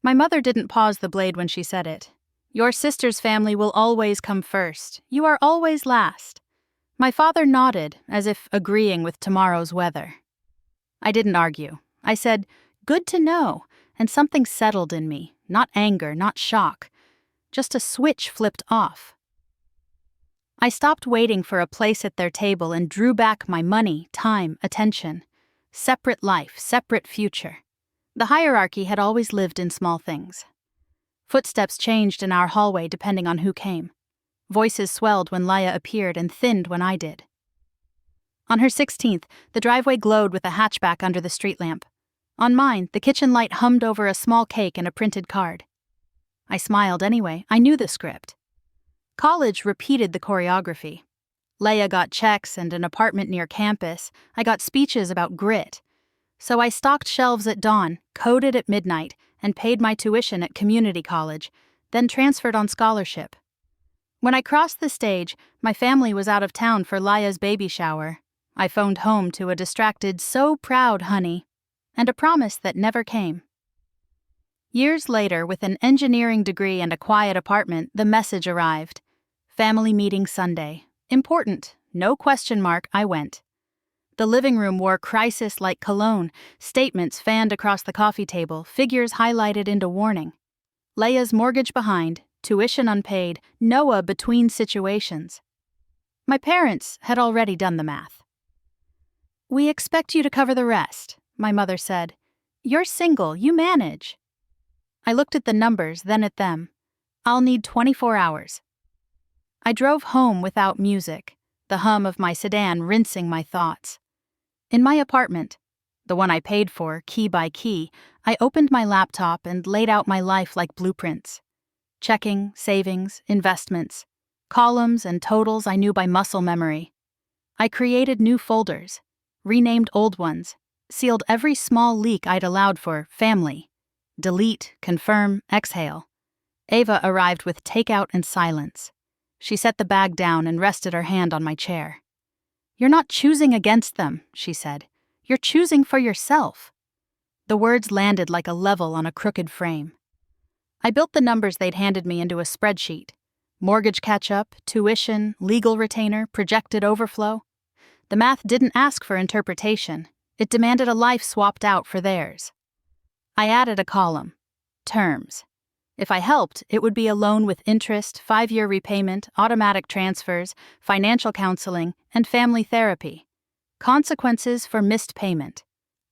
My mother didn't pause the blade when she said it. Your sister's family will always come first. You are always last. My father nodded, as if agreeing with tomorrow's weather. I didn't argue. I said, "Good to know," and something settled in me, not anger, not shock. Just a switch flipped off. I stopped waiting for a place at their table and drew back my money, time, attention. Separate life, separate future. The hierarchy had always lived in small things. Footsteps changed in our hallway depending on who came. Voices swelled when Laya appeared and thinned when I did. On her 16th, the driveway glowed with a hatchback under the street lamp. On mine, the kitchen light hummed over a small cake and a printed card. I smiled anyway. I knew the script. College repeated the choreography. Leia got checks and an apartment near campus. I got speeches about grit. So I stocked shelves at dawn, coded at midnight, and paid my tuition at community college, then transferred on scholarship. When I crossed the stage, my family was out of town for Laya's baby shower. I phoned home to a distracted, "So proud, honey," and a promise that never came. Years later, with an engineering degree and a quiet apartment, the message arrived. Family meeting Sunday. Important. No question mark, I went. The living room wore crisis-like cologne, statements fanned across the coffee table, figures highlighted into warning. Leia's mortgage behind, tuition unpaid, Noah between situations. My parents had already done the math. "We expect you to cover the rest," my mother said. "You're single, you manage." I looked at the numbers, then at them. "I'll need 24 hours. I drove home without music, the hum of my sedan rinsing my thoughts. In my apartment, the one I paid for, key by key, I opened my laptop and laid out my life like blueprints. Checking, savings, investments, columns and totals I knew by muscle memory. I created new folders, renamed old ones, sealed every small leak I'd allowed for family. Delete, confirm, exhale. Ava arrived with takeout and silence. She set the bag down and rested her hand on my chair. "You're not choosing against them," she said. "You're choosing for yourself." The words landed like a level on a crooked frame. I built the numbers they'd handed me into a spreadsheet. Mortgage catch-up, tuition, legal retainer, projected overflow. The math didn't ask for interpretation. It demanded a life swapped out for theirs. I added a column. Terms. If I helped, it would be a loan with interest, 5-year repayment, automatic transfers, financial counseling, and family therapy. Consequences for missed payment.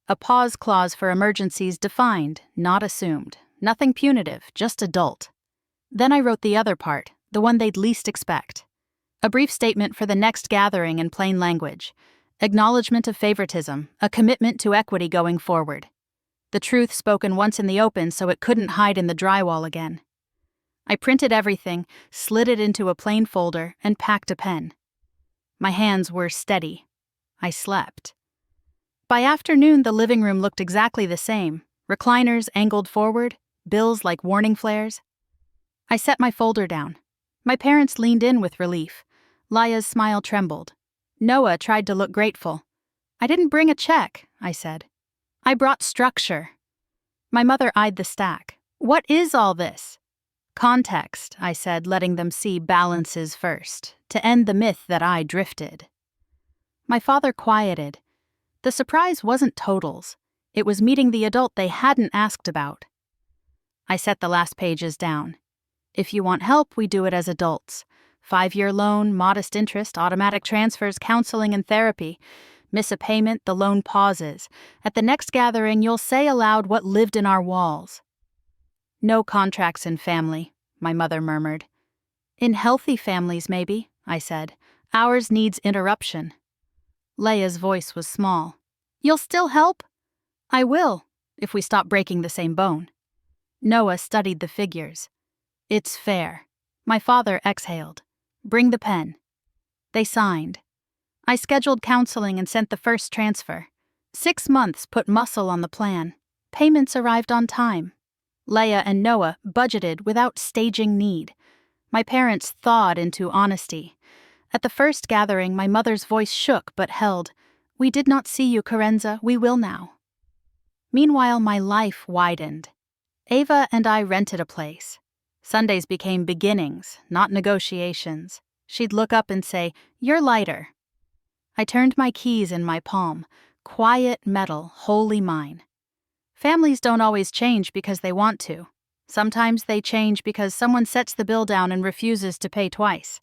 A pause clause for emergencies defined, not assumed. Nothing punitive, just adult. Then I wrote the other part, the one they'd least expect. A brief statement for the next gathering in plain language. Acknowledgement of favoritism, a commitment to equity going forward. The truth spoken once in the open so it couldn't hide in the drywall again. I printed everything, slid it into a plain folder, and packed a pen. My hands were steady. I slept. By afternoon, the living room looked exactly the same. Recliners angled forward, bills like warning flares. I set my folder down. My parents leaned in with relief. Laya's smile trembled. Noah tried to look grateful. "I didn't bring a check," I said. "I brought structure." My mother eyed the stack. "What is all this?" "Context," I said, letting them see balances first, to end the myth that I drifted. My father quieted. The surprise wasn't totals. It was meeting the adult they hadn't asked about. I set the last pages down. "If you want help, we do it as adults. 5-year loan, modest interest, automatic transfers, counseling and therapy. Miss a payment, the loan pauses. At the next gathering, you'll say aloud what lived in our walls." "No contracts in family," my mother murmured. "In healthy families, maybe," I said. "Ours needs interruption." Leia's voice was small. "You'll still help?" "I will, if we stop breaking the same bone." Noah studied the figures. "It's fair." My father exhaled. "Bring the pen." They signed. I scheduled counseling and sent the first transfer. 6 months put muscle on the plan. Payments arrived on time. Leia and Noah budgeted without staging need. My parents thawed into honesty. At the first gathering, my mother's voice shook but held. "We did not see you, Carenza. We will now." Meanwhile, my life widened. Ava and I rented a place. Sundays became beginnings, not negotiations. She'd look up and say, "You're lighter." I turned my keys in my palm. Quiet metal, wholly mine. Families don't always change because they want to. Sometimes they change because someone sets the bill down and refuses to pay twice.